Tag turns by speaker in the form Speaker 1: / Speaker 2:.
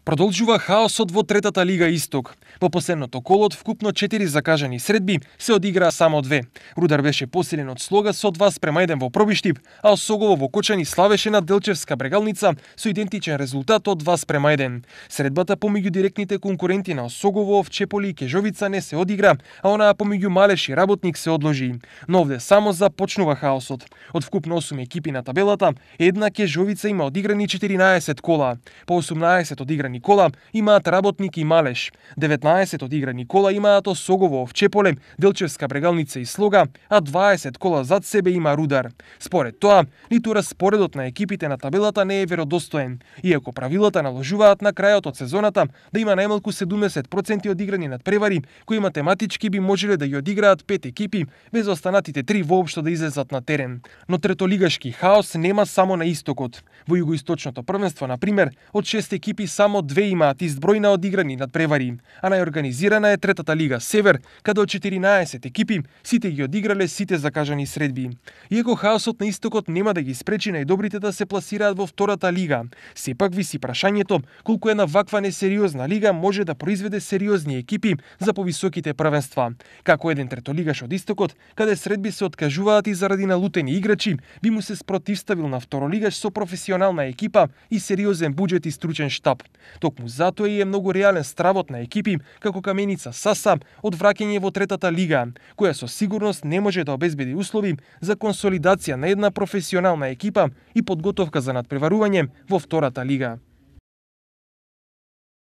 Speaker 1: Продолжува хаосот во третата лига Исток. По последното коло од вкупно 4 закажани средби се одиграа само 2. Рудар беше посилен од Слога со 2:1 во Пробиштип, а Осогово во Кочани славеше на Делчевска Брегалница со идентичен резултат од 2:1. Средбата помеѓу директните конкуренти на Осогово, Овчеполи и Кежовица не се одигра, а онаа помеѓу Малеш и Работник се одложи. Но овде само започнува хаосот. Од вкупно 8 екипи на табелата, една Кежовица има одиграни 14 кола, по 18 одиграни кола имаат Работник и Малеш, 19 одиграни кола имаат Осогово, Овчеполе, Делчевска Брегалница и Слога, а 20 кола зад себе има Рудар. Според тоа, ниту распоредот на екипите на табелата не е веродостоен, иако правилата наложуваат на крајот од сезоната да има најмалку 70% одиграни надпревари, кои математички би можеле да ги одиграат 5 екипи, без останатите 3 воопшто да излезат на терен. Но третолигашки хаос нема само на истокот. Во југоисточното првенство, на пример, од 6 екипи само 2 имаат ист број на одиграни надпревари, а најорганизирана е третата лига Север, каде од 14 екипи сите ги одиграле сите закажани средби. Иако хаосот на истокот нема да ги спречи најдобрите да се пласираат во втората лига, сепак виси прашањето колку една ваква несериозна лига може да произведе сериозни екипи за повисоките првенства. Како еден третолигаш од истокот, каде средби се откажуваат и заради налутени играчи, би му се спротивставил на второлигаш со професионална екипа и сериозен буџет и стручен штаб. Токму затоа и е многу реален стравот на екипи како Каменица Саса од враќање во третата лига, која со сигурност не може да обезбеди услови за консолидација на една професионална екипа и подготовка за надпреварување во втората лига.